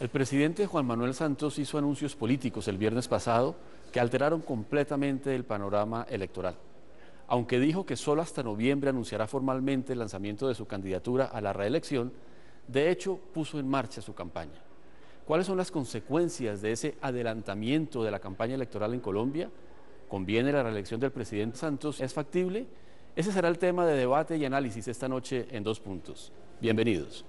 El presidente Juan Manuel Santos hizo anuncios políticos el viernes pasado que alteraron completamente el panorama electoral. Aunque dijo que solo hasta noviembre anunciará formalmente el lanzamiento de su candidatura a la reelección, de hecho puso en marcha su campaña. ¿Cuáles son las consecuencias de ese adelantamiento de la campaña electoral en Colombia? ¿Conviene la reelección del presidente Santos? ¿Es factible? Ese será el tema de debate y análisis esta noche en Dos Puntos. Bienvenidos.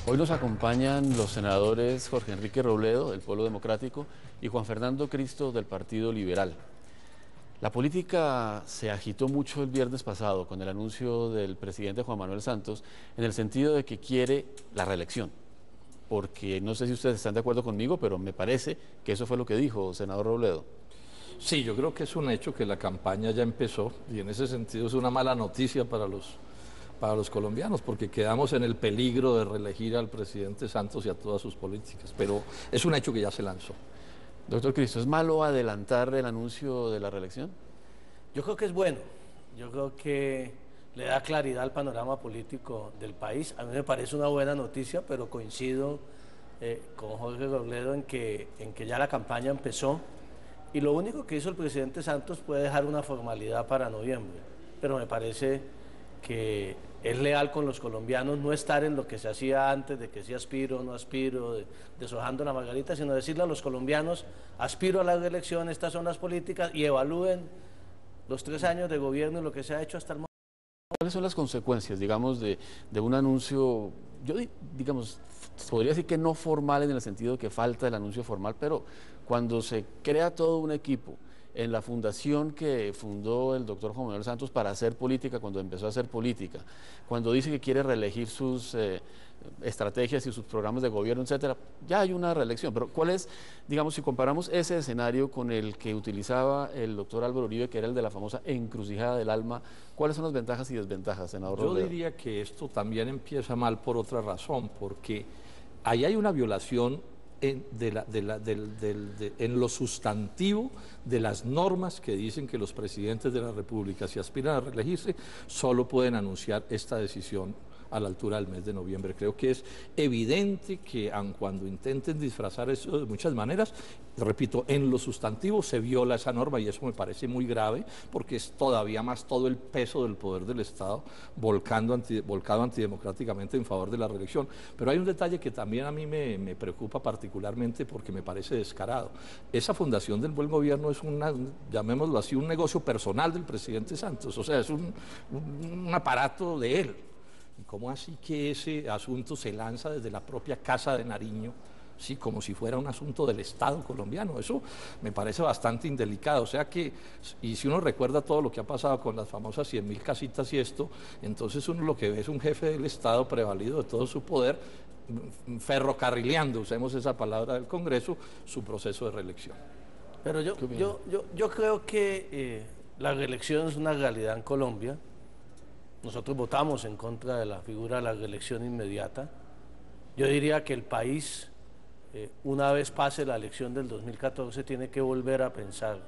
Hoy nos acompañan los senadores Jorge Enrique Robledo, del Polo Democrático, y Juan Fernando Cristo, del Partido Liberal. La política se agitó mucho el viernes pasado con el anuncio del presidente Juan Manuel Santos en el sentido de que quiere la reelección. Porque no sé si ustedes están de acuerdo conmigo, pero me parece que eso fue lo que dijo, senador Robledo. Sí, yo creo que es un hecho que la campaña ya empezó y en ese sentido es una mala noticia para los colombianos, porque quedamos en el peligro de reelegir al presidente Santos y a todas sus políticas, pero es un hecho que ya se lanzó. Doctor Cristo, ¿es malo adelantar el anuncio de la reelección? Yo creo que es bueno, yo creo que le da claridad al panorama político del país. A mí me parece una buena noticia, pero coincido con Jorge Robledo en que ya la campaña empezó y lo único que hizo el presidente Santos fue dejar una formalidad para noviembre, pero me parece que es leal con los colombianos no estar en lo que se hacía antes, de que si aspiro o no aspiro, deshojando la margarita, sino decirle a los colombianos, aspiro a la reelección, estas son las políticas, y evalúen los 3 años de gobierno y lo que se ha hecho hasta el momento. ¿Cuáles son las consecuencias, digamos, de un anuncio, digamos, podría decir que no formal en el sentido que falta el anuncio formal, pero cuando se crea todo un equipo en la fundación que fundó el doctor Juan Manuel Santos para hacer política, cuando empezó a hacer política, cuando dice que quiere reelegir sus estrategias y sus programas de gobierno, etcétera, ya hay una reelección. Pero ¿cuál es, digamos, si comparamos ese escenario con el que utilizaba el doctor Álvaro Uribe, que era el de la famosa encrucijada del alma, cuáles son las ventajas y desventajas, senador Robledo? Yo diría que esto también empieza mal por otra razón, porque ahí hay una violación en lo sustantivo de las normas que dicen que los presidentes de la República, si aspiran a reelegirse, solo pueden anunciar esta decisión a la altura del mes de noviembre. Creo que es evidente que aun cuando intenten disfrazar eso de muchas maneras, repito, en lo sustantivo se viola esa norma y eso me parece muy grave porque es todavía más todo el peso del poder del Estado volcado antidemocráticamente en favor de la reelección. Pero hay un detalle que también a mí me preocupa particularmente porque me parece descarado. Esa fundación del buen gobierno es llamémoslo así, un negocio personal del presidente Santos, o sea, es un aparato de él. ¿Cómo así que ese asunto se lanza desde la propia Casa de Nariño? Sí, como si fuera un asunto del Estado colombiano. Eso me parece bastante indelicado. O sea que, y si uno recuerda todo lo que ha pasado con las famosas 100.000 casitas y esto, entonces uno lo que ve es un jefe del Estado prevalido de todo su poder, ferrocarrileando, usemos esa palabra del Congreso, su proceso de reelección. Pero yo creo que la reelección es una realidad en Colombia. Nosotros votamos en contra de la figura de la reelección inmediata. Yo diría que el país, una vez pase la elección del 2014, tiene que volver a pensar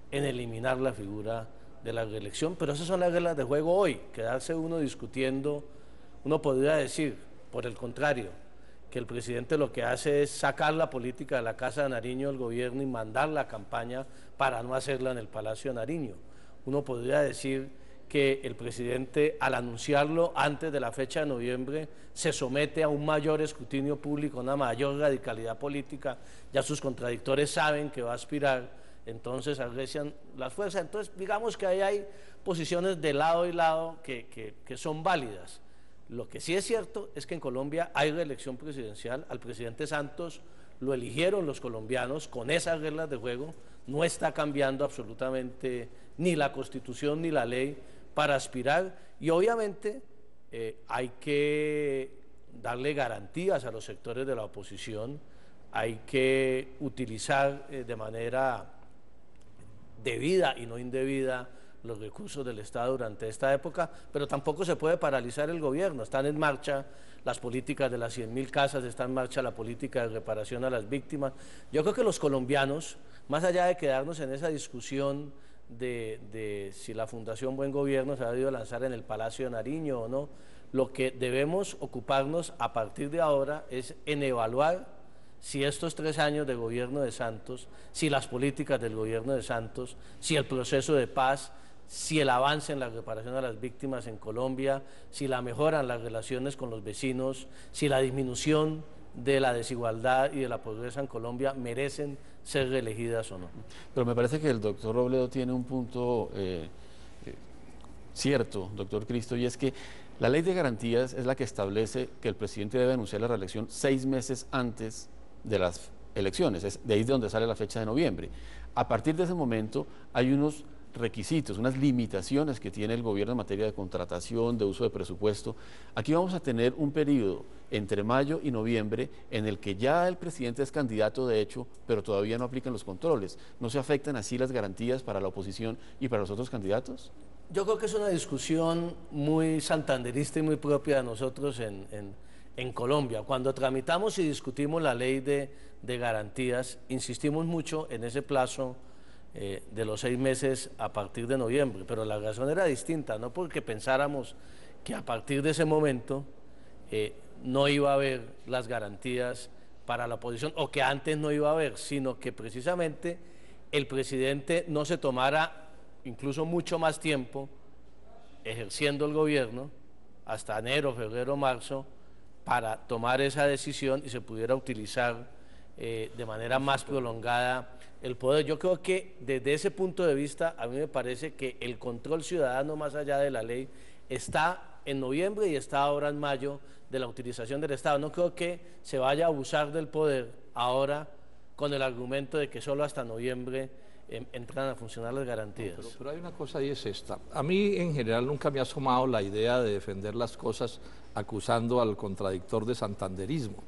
en eliminar la figura de la reelección, pero esas son las reglas de juego hoy. Quedarse uno discutiendo, uno podría decir, por el contrario, que el presidente lo que hace es sacar la política de la Casa de Nariño del gobierno y mandar la campaña para no hacerla en el Palacio de Nariño. Uno podría decir que el presidente, al anunciarlo antes de la fecha de noviembre, se somete a un mayor escrutinio público, una mayor radicalidad política, ya sus contradictores saben que va a aspirar, entonces arrecian las fuerzas. Entonces, digamos que ahí hay posiciones de lado y lado que son válidas. Lo que sí es cierto es que en Colombia hay reelección presidencial, al presidente Santos lo eligieron los colombianos con esas reglas de juego, no está cambiando absolutamente ni la Constitución ni la ley para aspirar y obviamente hay que darle garantías a los sectores de la oposición, hay que utilizar de manera debida y no indebida los recursos del Estado durante esta época, pero tampoco se puede paralizar el gobierno. Están en marcha las políticas de las 100.000 casas, está en marcha la política de reparación a las víctimas. Yo creo que los colombianos, más allá de quedarnos en esa discusión de si la Fundación Buen Gobierno se ha debido lanzar en el Palacio de Nariño o no, lo que debemos ocuparnos a partir de ahora es en evaluar si estos 3 años de gobierno de Santos, si las políticas del gobierno de Santos, si el proceso de paz, si el avance en la reparación a las víctimas en Colombia, si la mejora en las relaciones con los vecinos, si la disminución de la desigualdad y de la pobreza en Colombia merecen ser reelegidas o no. Pero me parece que el doctor Robledo tiene un punto cierto, doctor Cristo, y es que la ley de garantías es la que establece que el presidente debe anunciar la reelección 6 meses antes de las elecciones, de ahí de donde sale la fecha de noviembre. A partir de ese momento hay unos requisitos, unas limitaciones que tiene el gobierno en materia de contratación, de uso de presupuesto. Aquí vamos a tener un periodo entre mayo y noviembre en el que ya el presidente es candidato de hecho, pero todavía no aplican los controles. ¿No se afectan así las garantías para la oposición y para los otros candidatos? Yo creo que es una discusión muy santanderista y muy propia de nosotros en Colombia. Cuando tramitamos y discutimos la ley de garantías, insistimos mucho en ese plazo de los 6 meses a partir de noviembre, pero la razón era distinta, no porque pensáramos que a partir de ese momento no iba a haber las garantías para la oposición o que antes no iba a haber, sino que precisamente el presidente no se tomara incluso mucho más tiempo ejerciendo el gobierno, hasta enero, febrero, marzo, para tomar esa decisión y se pudiera utilizar de manera más prolongada el poder. Yo creo que desde ese punto de vista a mí me parece que el control ciudadano más allá de la ley está en noviembre y está ahora en mayo de la utilización del Estado. No creo que se vaya a abusar del poder ahora con el argumento de que solo hasta noviembre entran a funcionar las garantías. Pero hay una cosa y es esta. A mí en general nunca me ha asomado la idea de defender las cosas acusando al contradictor de santanderismo,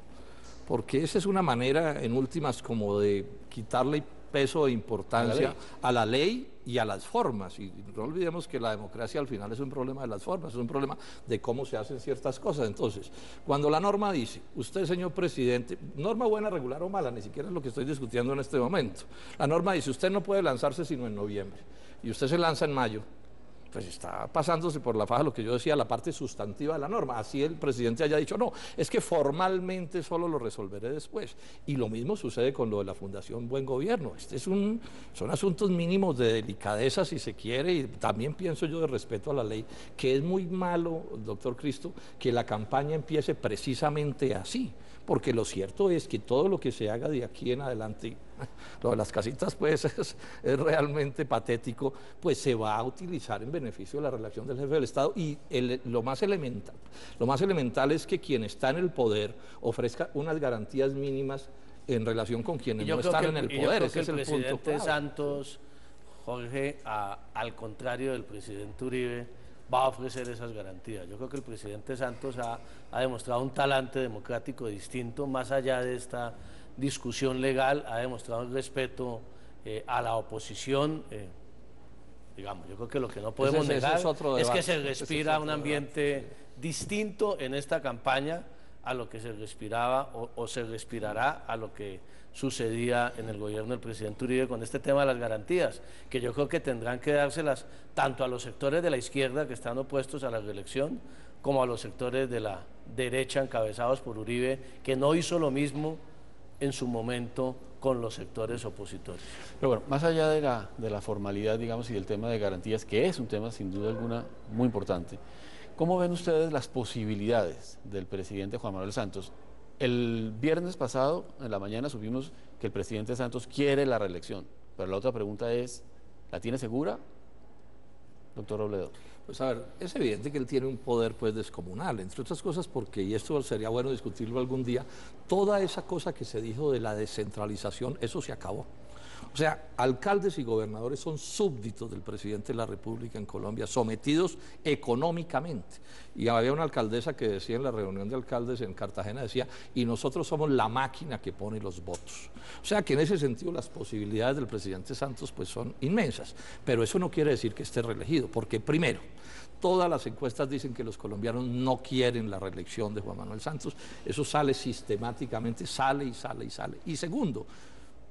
porque esa es una manera en últimas como de quitarle peso e importancia a la ley y a las formas, y no olvidemos que la democracia al final es un problema de las formas, es un problema de cómo se hacen ciertas cosas. Entonces, cuando la norma dice, usted señor presidente, norma buena, regular o mala, ni siquiera es lo que estoy discutiendo en este momento, la norma dice, usted no puede lanzarse sino en noviembre, y usted se lanza en mayo, pues está pasándose por la faja lo que yo decía, la parte sustantiva de la norma. Así el presidente haya dicho, no, es que formalmente solo lo resolveré después. Y lo mismo sucede con lo de la Fundación Buen Gobierno. Son asuntos mínimos de delicadeza, si se quiere, y también pienso yo de respeto a la ley, que es muy malo, doctor Cristo, que la campaña empiece precisamente así. Porque lo cierto es que todo lo que se haga de aquí en adelante, lo de las casitas pues es realmente patético, pues se va a utilizar en beneficio de la relación del jefe del Estado y lo más elemental es que quien está en el poder ofrezca unas garantías mínimas en relación con quienes no están en el poder. Ese es el presidente Santos, Jorge, al contrario del presidente Uribe, va a ofrecer esas garantías. Yo creo que el presidente Santos ha demostrado un talante democrático distinto, más allá de esta discusión legal, ha demostrado un respeto a la oposición. Digamos, yo creo que lo que no podemos negar es que se respira un ambiente distinto en esta campaña a lo que se respiraba o se respirará a lo que sucedía en el gobierno del presidente Uribe con este tema de las garantías, que yo creo que tendrán que dárselas tanto a los sectores de la izquierda que están opuestos a la reelección, como a los sectores de la derecha encabezados por Uribe, que no hizo lo mismo en su momento con los sectores opositores. Pero bueno, más allá de la formalidad, digamos, y del tema de garantías, que es un tema sin duda alguna muy importante, ¿cómo ven ustedes las posibilidades del presidente Juan Manuel Santos? El viernes pasado, en la mañana, supimos que el presidente Santos quiere la reelección, pero la otra pregunta es, ¿la tiene segura, doctor Robledo? Pues a ver, es evidente que él tiene un poder pues descomunal, entre otras cosas porque, y esto sería bueno discutirlo algún día, toda esa cosa que se dijo de la descentralización, eso se acabó. O sea, alcaldes y gobernadores son súbditos del presidente de la República en Colombia, sometidos económicamente. Y había una alcaldesa que decía en la reunión de alcaldes en Cartagena, decía, y nosotros somos la máquina que pone los votos. O sea que en ese sentido las posibilidades del presidente Santos pues son inmensas, pero eso no quiere decir que esté reelegido, porque primero, todas las encuestas dicen que los colombianos no quieren la reelección de Juan Manuel Santos, eso sale sistemáticamente, sale y sale y sale. Y segundo,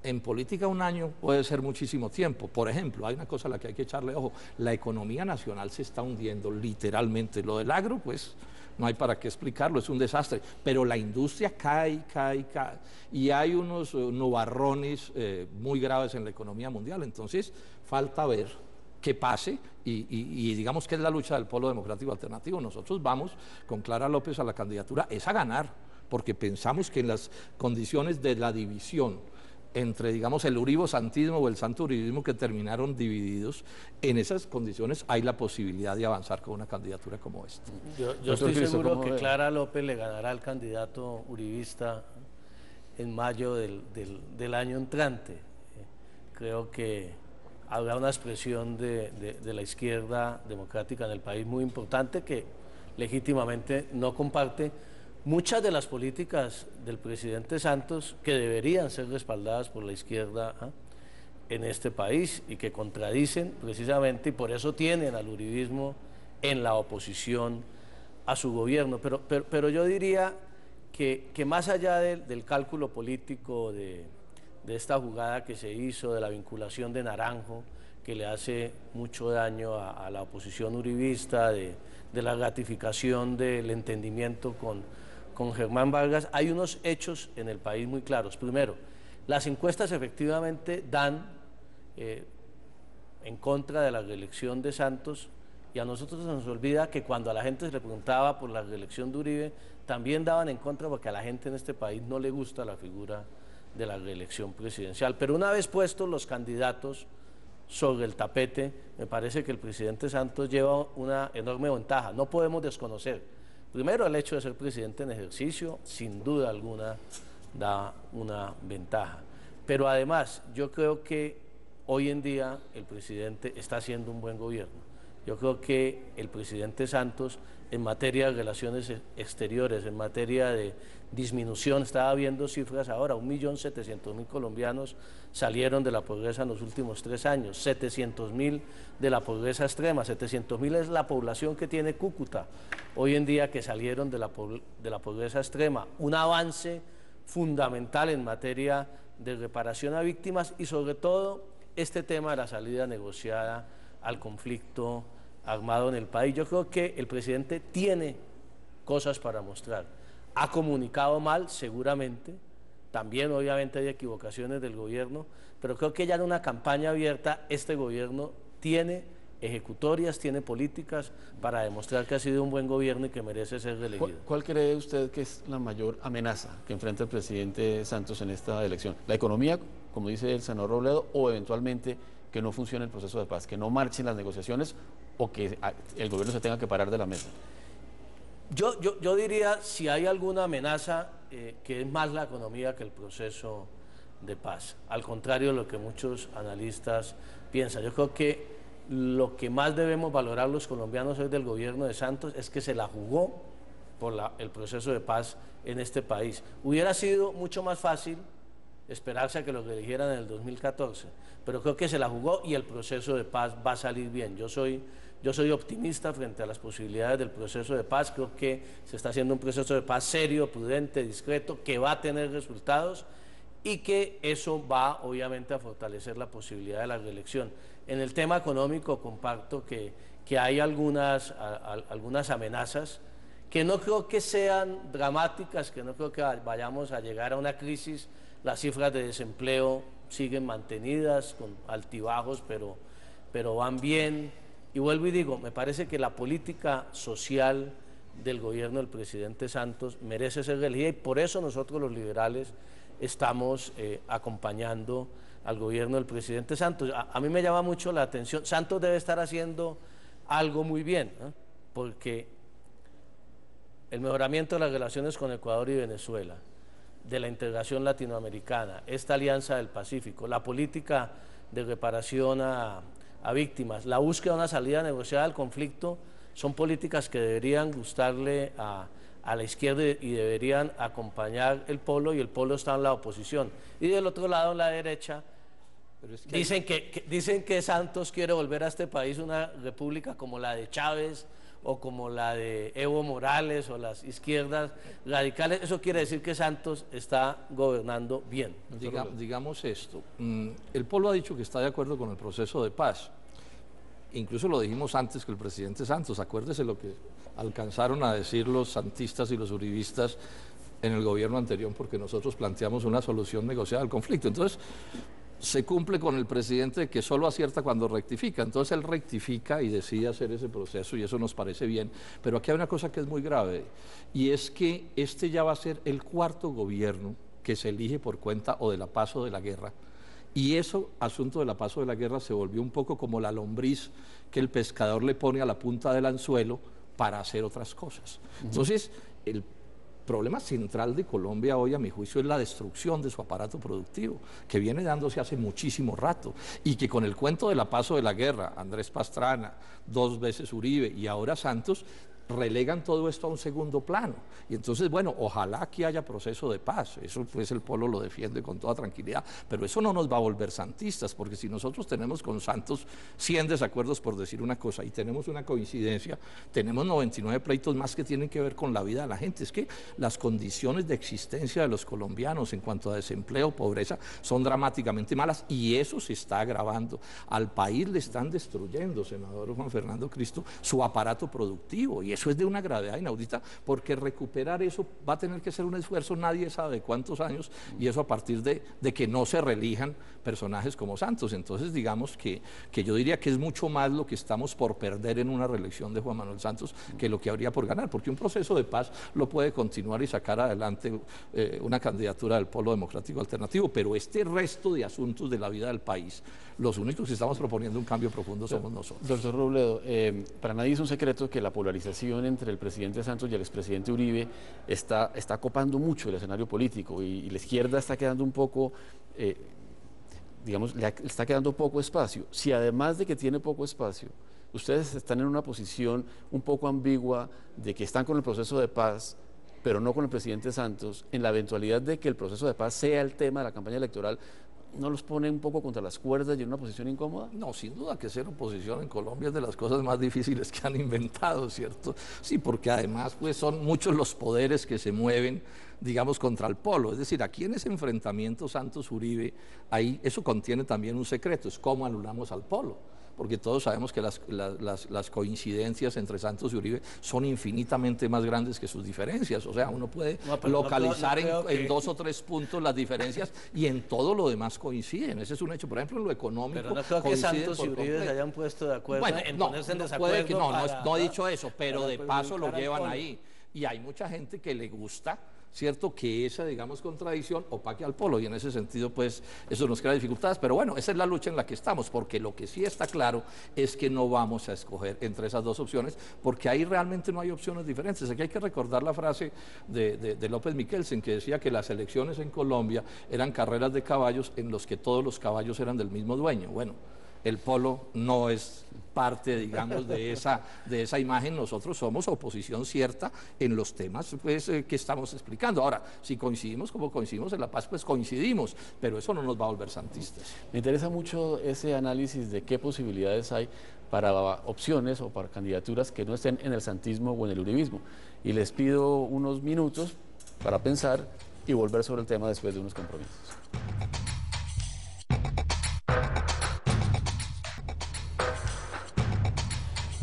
en política un año puede ser muchísimo tiempo. Por ejemplo, hay una cosa a la que hay que echarle ojo, la economía nacional se está hundiendo literalmente. Lo del agro, pues, no hay para qué explicarlo, es un desastre, pero la industria cae, y hay unos nubarrones muy graves en la economía mundial, entonces falta ver qué pase y digamos que es la lucha del Polo Democrático Alternativo. Nosotros vamos con Clara López a la candidatura, es a ganar, porque pensamos que en las condiciones de la división entre, digamos, el uribo-santismo o el santo-uribismo que terminaron divididos, en esas condiciones hay la posibilidad de avanzar con una candidatura como esta. Yo estoy seguro que Clara López le ganará al candidato uribista en mayo del año entrante. Creo que habrá una expresión de la izquierda democrática en el país muy importante que legítimamente no comparte muchas de las políticas del presidente Santos que deberían ser respaldadas por la izquierda en este país y que contradicen precisamente, y por eso tienen al uribismo en la oposición a su gobierno. Pero yo diría que más allá del cálculo político de esta jugada que se hizo, de la vinculación de Naranjo, que le hace mucho daño a la oposición uribista, de la ratificación del entendimiento con Germán Vargas, hay unos hechos en el país muy claros. Primero, las encuestas efectivamente dan en contra de la reelección de Santos, y a nosotros se nos olvida que cuando a la gente se le preguntaba por la reelección de Uribe, también daban en contra porque a la gente en este país no le gusta la figura de la reelección presidencial. Pero una vez puestos los candidatos sobre el tapete, me parece que el presidente Santos lleva una enorme ventaja. No podemos desconocer, primero, el hecho de ser presidente en ejercicio, sin duda alguna, da una ventaja. Pero además, yo creo que hoy en día el presidente está haciendo un buen gobierno. Yo creo que el presidente Santos, en materia de relaciones exteriores, en materia de disminución, estaba viendo cifras ahora, 1.700.000 colombianos salieron de la pobreza en los últimos 3 años, 700.000 de la pobreza extrema, 700.000 es la población que tiene Cúcuta, hoy en día, que salieron de la pobreza extrema, un avance fundamental en materia de reparación a víctimas y sobre todo este tema de la salida negociada al conflicto armado en el país. Yo creo que el presidente tiene cosas para mostrar. Ha comunicado mal, seguramente, también obviamente hay equivocaciones del gobierno, pero creo que ya en una campaña abierta este gobierno tiene ejecutorias, tiene políticas para demostrar que ha sido un buen gobierno y que merece ser reelegido. ¿Cuál cree usted que es la mayor amenaza que enfrenta el presidente Santos en esta elección? ¿La economía, como dice el senador Robledo, o eventualmente que no funcione el proceso de paz, que no marchen las negociaciones o que el gobierno se tenga que parar de la mesa? Yo diría, si hay alguna amenaza, que es más la economía que el proceso de paz. Al contrario de lo que muchos analistas piensan. Yo creo que lo que más debemos valorar los colombianos hoy del gobierno de Santos es que se la jugó por el proceso de paz en este país. Hubiera sido mucho más fácil esperarse a que lo eligieran en el 2014, pero creo que se la jugó y el proceso de paz va a salir bien. Yo soy optimista frente a las posibilidades del proceso de paz. Creo que se está haciendo un proceso de paz serio, prudente, discreto, que va a tener resultados y que eso va obviamente a fortalecer la posibilidad de la reelección. En el tema económico comparto que hay algunas amenazas que no creo que sean dramáticas, que no creo que vayamos a llegar a una crisis. Las cifras de desempleo siguen mantenidas con altibajos, pero van bien. Y vuelvo y digo, me parece que la política social del gobierno del presidente Santos merece ser reelegida y por eso nosotros los liberales estamos acompañando al gobierno del presidente Santos. A mí me llama mucho la atención, Santos debe estar haciendo algo muy bien, ¿eh? Porque el mejoramiento de las relaciones con Ecuador y Venezuela, de la integración latinoamericana, esta alianza del Pacífico, la política de reparación a víctimas, la búsqueda de una salida negociada al conflicto, son políticas que deberían gustarle a la izquierda y deberían acompañar el polo, y el polo está en la oposición. Y del otro lado, en la derecha, pero es que dicen que Santos quiere volver a este país una república como la de Chávez o como la de Evo Morales o las izquierdas radicales. Eso quiere decir que Santos está gobernando bien. Digamos esto, el polo ha dicho que está de acuerdo con el proceso de paz. Incluso lo dijimos antes que el presidente Santos. Acuérdese lo que alcanzaron a decir los santistas y los uribistas en el gobierno anterior, porque nosotros planteamos una solución negociada al conflicto. Entonces, se cumple con el presidente que solo acierta cuando rectifica. Entonces él rectifica y decide hacer ese proceso, y eso nos parece bien. Pero aquí hay una cosa que es muy grave, y es que este ya va a ser el cuarto gobierno que se elige por cuenta o de la paz o de la guerra. Y eso, asunto de la paz o de la guerra, se volvió un poco como la lombriz que el pescador le pone a la punta del anzuelo para hacer otras cosas. Entonces, el problema central de Colombia hoy, a mi juicio, es la destrucción de su aparato productivo, que viene dándose hace muchísimo rato, y que con el cuento de la paz o de la guerra, Andrés Pastrana, 2 veces Uribe y ahora Santos, relegan todo esto a un segundo plano. Y entonces, bueno, ojalá aquí haya proceso de paz, eso pues el polo lo defiende con toda tranquilidad, pero eso no nos va a volver santistas, porque si nosotros tenemos con Santos 100 desacuerdos, por decir una cosa, y tenemos una coincidencia, tenemos 99 pleitos más que tienen que ver con la vida de la gente. Es que las condiciones de existencia de los colombianos en cuanto a desempleo, pobreza, son dramáticamente malas, y eso se está agravando. Al país le están destruyendo, senador Juan Fernando Cristo, su aparato productivo, y eso es de una gravedad inaudita, porque recuperar eso va a tener que ser un esfuerzo, nadie sabe cuántos años, y eso a partir de que no se reelijan personajes como Santos. Entonces, digamos que yo diría que es mucho más lo que estamos por perder en una reelección de Juan Manuel Santos que lo que habría por ganar, porque un proceso de paz lo puede continuar y sacar adelante una candidatura del Polo Democrático Alternativo, pero este resto de asuntos de la vida del país, los únicos que estamos proponiendo un cambio profundo somos nosotros. Doctor Robledo, para nadie es un secreto que la polarización entre el presidente Santos y el expresidente Uribe está copando mucho el escenario político, y la izquierda está quedando un poco, digamos, le está quedando poco espacio. Si además de que tiene poco espacio, ustedes están en una posición un poco ambigua de que están con el proceso de paz, pero no con el presidente Santos, en la eventualidad de que el proceso de paz sea el tema de la campaña electoral, ¿no los pone un poco contra las cuerdas y en una posición incómoda? No, sin duda que ser oposición en Colombia es de las cosas más difíciles que han inventado, ¿cierto? Sí, porque además pues son muchos los poderes que se mueven, digamos, contra el polo. Es decir, aquí en ese enfrentamiento Santos-Uribe, ahí eso contiene también un secreto, es cómo anulamos al polo, porque todos sabemos que las coincidencias entre Santos y Uribe son infinitamente más grandes que sus diferencias. O sea, uno puede localizar en 2 o 3 puntos las diferencias, y en todo lo demás coinciden. Ese es un hecho. Por ejemplo, en lo económico. Pero no creo que Santos y Uribe se hayan puesto de acuerdo, bueno, en ponerse en desacuerdo. Puede que no he dicho eso, pero de paso lo llevan ahí. Y hay mucha gente que le gusta, ¿cierto?, que esa, digamos, contradicción opaque al polo, y en ese sentido, pues, eso nos crea dificultades, pero bueno, esa es la lucha en la que estamos, porque lo que sí está claro es que no vamos a escoger entre esas 2 opciones, porque ahí realmente no hay opciones diferentes. Aquí hay que recordar la frase de López Michelsen, que decía que las elecciones en Colombia eran carreras de caballos en los que todos los caballos eran del mismo dueño. Bueno, el polo no es parte, digamos, de esa imagen. Nosotros somos oposición cierta en los temas, pues, que estamos explicando. Ahora, si coincidimos como coincidimos en la paz, pues coincidimos, pero eso no nos va a volver santistas. Me interesa mucho ese análisis de qué posibilidades hay para opciones o para candidaturas que no estén en el santismo o en el uribismo. Y les pido unos minutos para pensar y volver sobre el tema después de unos compromisos.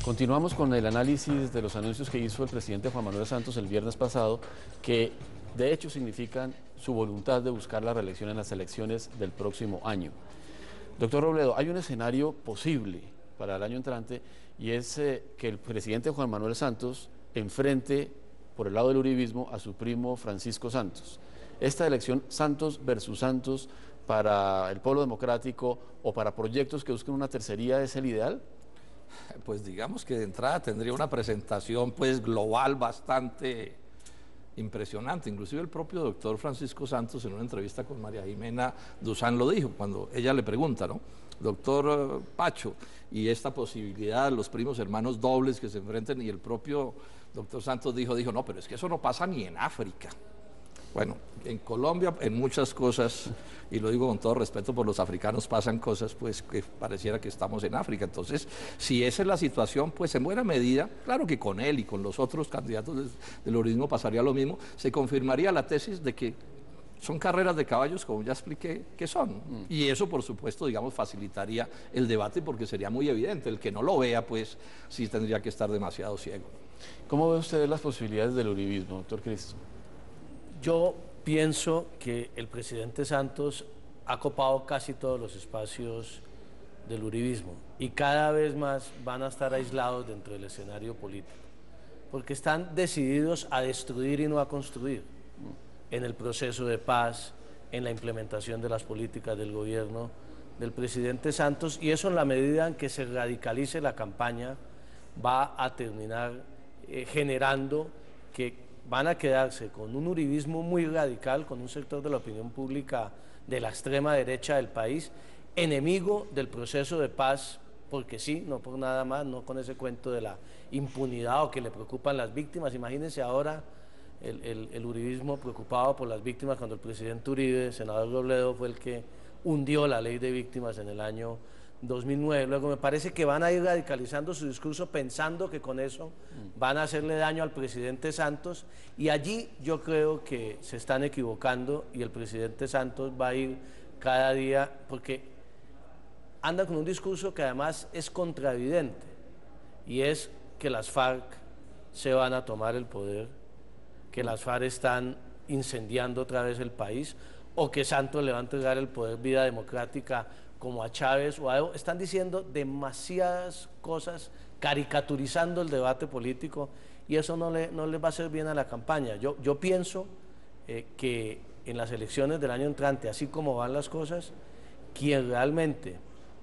Continuamos con el análisis de los anuncios que hizo el presidente Juan Manuel Santos el viernes pasado, que de hecho significan su voluntad de buscar la reelección en las elecciones del próximo año. Doctor Robledo, hay un escenario posible para el año entrante, y es que el presidente Juan Manuel Santos enfrente por el lado del uribismo a su primo Francisco Santos. Esta elección Santos versus Santos para el Polo Democrático o para proyectos que busquen una tercería, ¿es el ideal? Pues digamos que de entrada tendría una presentación, pues, global bastante impresionante. Inclusive el propio doctor Francisco Santos, en una entrevista con María Jimena Duzán, lo dijo, cuando ella le pregunta, ¿no? Doctor Pacho, y esta posibilidad, los primos hermanos dobles que se enfrenten, y el propio doctor Santos dijo, no, pero es que eso no pasa ni en África. Bueno, en Colombia, en muchas cosas, y lo digo con todo respeto por los africanos, pasan cosas pues que pareciera que estamos en África. Entonces, si esa es la situación, pues en buena medida, claro que con él y con los otros candidatos del uribismo pasaría lo mismo, se confirmaría la tesis de que son carreras de caballos, como ya expliqué, que son. Y eso, por supuesto, digamos, facilitaría el debate porque sería muy evidente. El que no lo vea, pues, sí tendría que estar demasiado ciego. ¿Cómo ve usted las posibilidades del uribismo, doctor Cristo? Yo pienso que el presidente Santos ha copado casi todos los espacios del uribismo y cada vez más van a estar aislados dentro del escenario político, porque están decididos a destruir y no a construir en el proceso de paz, en la implementación de las políticas del gobierno del presidente Santos, y eso en la medida en que se radicalice la campaña va a terminar generando que van a quedarse con un uribismo muy radical, con un sector de la opinión pública de la extrema derecha del país, enemigo del proceso de paz, porque sí, no por nada más, no con ese cuento de la impunidad o que le preocupan las víctimas. Imagínense ahora el uribismo preocupado por las víctimas cuando el presidente Uribe, senador Robledo, fue el que hundió la ley de víctimas en el año 2009. Luego me parece que van a ir radicalizando su discurso pensando que con eso van a hacerle daño al presidente Santos, y allí yo creo que se están equivocando y el presidente Santos va a ir cada día, porque anda con un discurso que además es contravidente, y es que las FARC se van a tomar el poder, que las FARC están incendiando otra vez el país, o que Santos le va a entregar el poder vía democrática como a Chávez o a Evo. Están diciendo demasiadas cosas, caricaturizando el debate político, y eso no le va a hacer bien a la campaña. Yo pienso que en las elecciones del año entrante, así como van las cosas, quienes realmente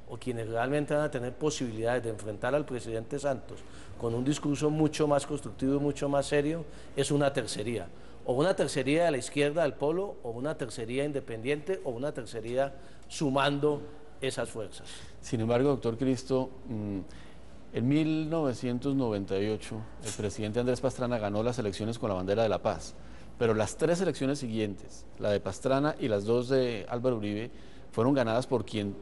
van a tener posibilidades de enfrentar al presidente Santos con un discurso mucho más constructivo y mucho más serio, es una tercería. O una tercería de la izquierda del polo, o una tercería independiente, o una tercería sumando esas fuerzas. Sin embargo, doctor Cristo, en 1998 el presidente Andrés Pastrana ganó las elecciones con la bandera de la paz, pero las 3 elecciones siguientes, la de Pastrana y las 2 de Álvaro Uribe, fueron ganadas por quien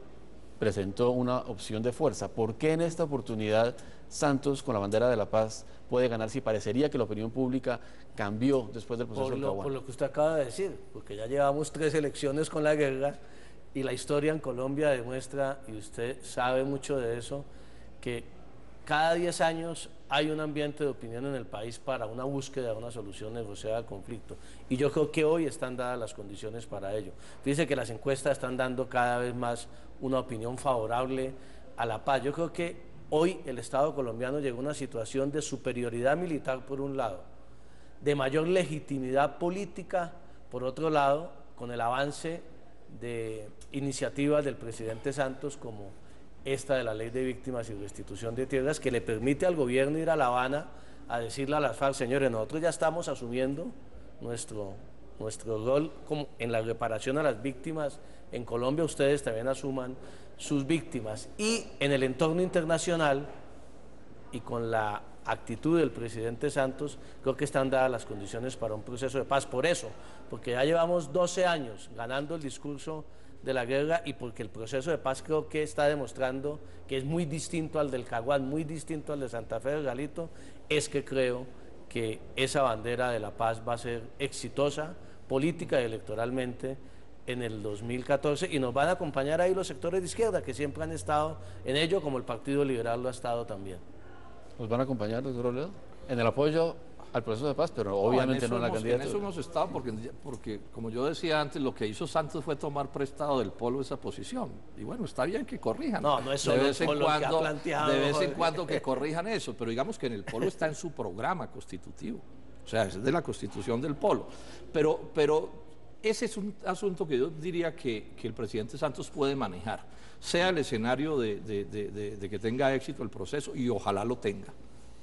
presentó una opción de fuerza. ¿Por qué en esta oportunidad Santos con la bandera de la paz puede ganar si parecería que la opinión pública cambió después del proceso del Caguán? Por lo que usted acaba de decir, porque ya llevamos 3 elecciones con la guerra y la historia en Colombia demuestra, y usted sabe mucho de eso, que cada 10 años hay un ambiente de opinión en el país para una búsqueda de una solución negociada al conflicto, y yo creo que hoy están dadas las condiciones para ello. Fíjese que las encuestas están dando cada vez más una opinión favorable a la paz. Yo creo que hoy el Estado colombiano llegó a una situación de superioridad militar por un lado, de mayor legitimidad política por otro lado, con el avance de iniciativas del presidente Santos como esta de la ley de víctimas y restitución de tierras, que le permite al gobierno ir a La Habana a decirle a las FARC, señores, nosotros ya estamos asumiendo nuestro rol como en la reparación a las víctimas en Colombia, ustedes también asuman sus víctimas. Y en el entorno internacional y con la actitud del presidente Santos, creo que están dadas las condiciones para un proceso de paz. Por eso, porque ya llevamos 12 años ganando el discurso de la guerra, y porque el proceso de paz creo que está demostrando que es muy distinto al del Caguán, muy distinto al de Santa Fe del Galito, es que creo que esa bandera de la paz va a ser exitosa política y electoralmente en el 2014, y nos van a acompañar ahí los sectores de izquierda que siempre han estado en ello, como el Partido Liberal lo ha estado también. ¿Nos van a acompañar, doctor Robledo, en el apoyo al proceso de paz, pero obviamente no en la candidatura? En eso hemos estado porque, como yo decía antes, lo que hizo Santos fue tomar prestado del polo esa posición. Y bueno, está bien que corrijan. No es solo el polo que ha planteado. De vez en cuando que corrijan eso, pero digamos que en el polo está en su programa constitutivo. O sea, es de la constitución del polo. Pero ese es un asunto que yo diría que el presidente Santos puede manejar, sea el escenario de que tenga éxito el proceso, y ojalá lo tenga.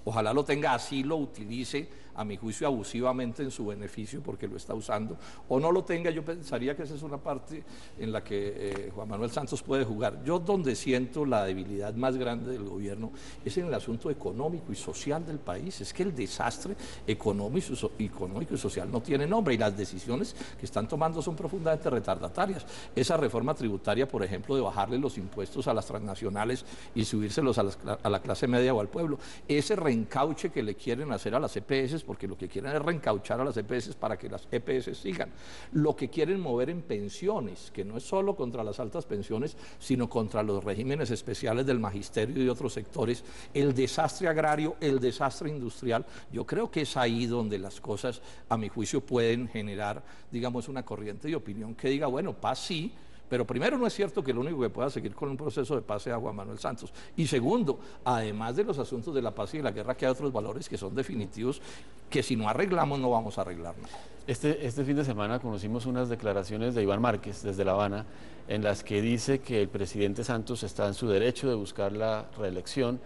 Ojalá lo tenga, así lo utilice, a mi juicio, abusivamente en su beneficio porque lo está usando, o no lo tenga. Yo pensaría que esa es una parte en la que Juan Manuel Santos puede jugar. Yo donde siento la debilidad más grande del gobierno es en el asunto económico y social del país. Es que el desastre económico y social no tiene nombre, y las decisiones que están tomando son profundamente retardatarias. Esa reforma tributaria, por ejemplo, de bajarle los impuestos a las transnacionales y subírselos a la clase media o al pueblo, ese reencauche que le quieren hacer a las EPS, porque lo que quieren es reencauchar a las EPS para que las EPS sigan, lo que quieren mover en pensiones, que no es solo contra las altas pensiones, sino contra los regímenes especiales del magisterio y de otros sectores, el desastre agrario, el desastre industrial. Yo creo que es ahí donde las cosas, a mi juicio, pueden generar, digamos, una corriente de opinión que diga, bueno, paz sí, pero primero no es cierto que lo único que pueda seguir con un proceso de paz sea Juan Manuel Santos. Y segundo, además de los asuntos de la paz y de la guerra, que hay otros valores que son definitivos, que si no arreglamos no vamos a arreglar nada. Este fin de semana conocimos unas declaraciones de Iván Márquez desde La Habana, en las que dice que el presidente Santos está en su derecho de buscar la reelección,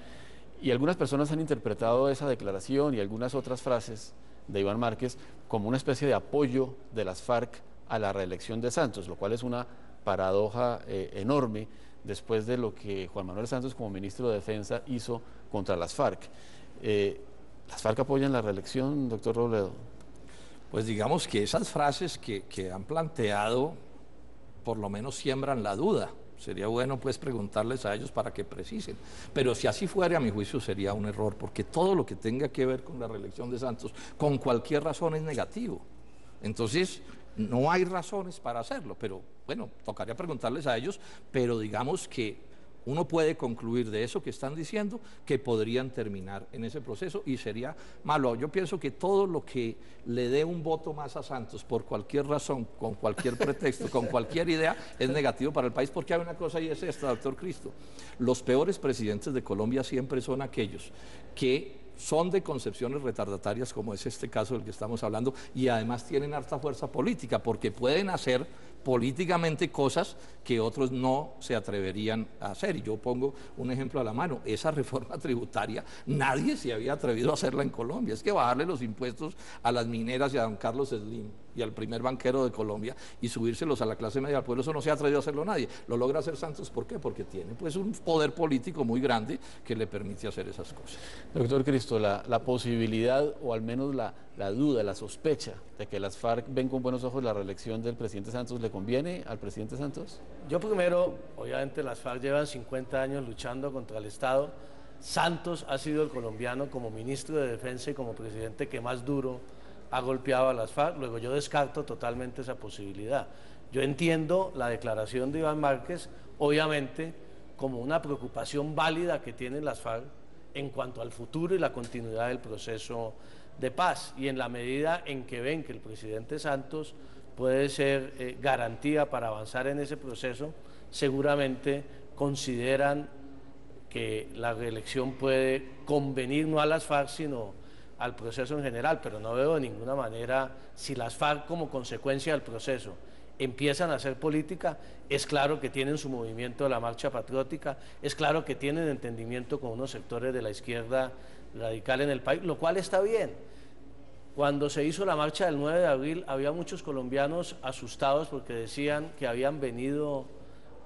y algunas personas han interpretado esa declaración y algunas otras frases de Iván Márquez como una especie de apoyo de las FARC a la reelección de Santos, lo cual es una paradoja enorme después de lo que Juan Manuel Santos como ministro de Defensa hizo contra las FARC. ¿Las FARC apoyan la reelección, doctor Robledo? Pues digamos que esas frases que han planteado por lo menos siembran la duda. Sería bueno pues preguntarles a ellos para que precisen. Pero si así fuera, a mi juicio sería un error, porque todo lo que tenga que ver con la reelección de Santos, con cualquier razón, es negativo. Entonces, no hay razones para hacerlo, pero bueno, tocaría preguntarles a ellos, pero digamos que uno puede concluir de eso que están diciendo que podrían terminar en ese proceso y sería malo. Yo pienso que todo lo que le dé un voto más a Santos por cualquier razón, con cualquier pretexto, con cualquier idea, es negativo para el país, porque hay una cosa y es esta, doctor Cristo. Los peores presidentes de Colombia siempre son aquellos que son de concepciones retardatarias, como es este caso del que estamos hablando, y además tienen harta fuerza política, porque pueden hacer políticamente cosas que otros no se atreverían a hacer. Y yo pongo un ejemplo a la mano: esa reforma tributaria nadie se había atrevido a hacerla en Colombia. Es que bajarle los impuestos a las mineras y a don Carlos Slim y al primer banquero de Colombia y subírselos a la clase media del pueblo, eso no se ha atrevido a hacerlo nadie. Lo logra hacer Santos, ¿por qué? Porque tiene pues un poder político muy grande que le permite hacer esas cosas. Doctor Cristo, la posibilidad, o al menos la duda, la sospecha de que las FARC ven con buenos ojos la reelección del presidente Santos, ¿le conviene al presidente Santos? Yo primero, obviamente las FARC llevan 50 años luchando contra el Estado. Santos ha sido el colombiano como ministro de Defensa y como presidente que más duro ha golpeado a las FARC. Luego yo descarto totalmente esa posibilidad. Yo entiendo la declaración de Iván Márquez, obviamente, como una preocupación válida que tienen las FARC en cuanto al futuro y la continuidad del proceso de paz, y en la medida en que ven que el presidente Santos puede ser garantía para avanzar en ese proceso, seguramente consideran que la reelección puede convenir no a las FARC sino al proceso en general. Pero no veo de ninguna manera, si las FARC como consecuencia del proceso empiezan a hacer política, es claro que tienen su movimiento de la Marcha Patriótica, es claro que tienen entendimiento con unos sectores de la izquierda radical en el país, lo cual está bien. Cuando se hizo la marcha del 9 de abril había muchos colombianos asustados porque decían que habían venido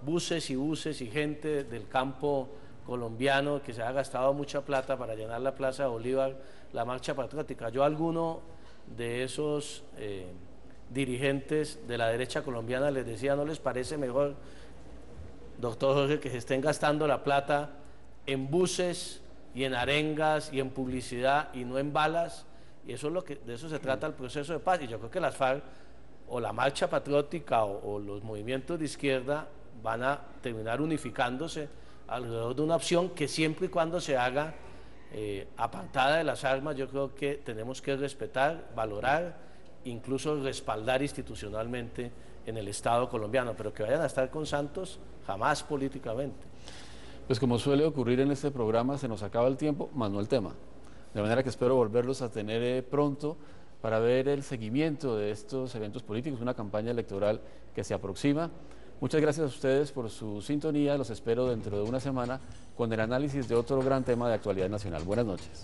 buses y gente del campo colombiano, que se ha gastado mucha plata para llenar la Plaza de Bolívar, la Marcha Patriótica. Yo a alguno de esos dirigentes de la derecha colombiana les decía: ¿no les parece mejor, doctor Jorge, que se estén gastando la plata en buses y en arengas y en publicidad y no en balas? Y eso es lo que, de eso se trata el proceso de paz. Y yo creo que las FARC o la Marcha Patriótica o los movimientos de izquierda van a terminar unificándose alrededor de una opción que, siempre y cuando se haga apartada de las armas, yo creo que tenemos que respetar, valorar, incluso respaldar institucionalmente en el Estado colombiano. Pero que vayan a estar con Santos, jamás políticamente. Pues como suele ocurrir en este programa, se nos acaba el tiempo, más no el tema. De manera que espero volverlos a tener pronto para ver el seguimiento de estos eventos políticos, una campaña electoral que se aproxima. Muchas gracias a ustedes por su sintonía. Los espero dentro de una semana con el análisis de otro gran tema de actualidad nacional. Buenas noches.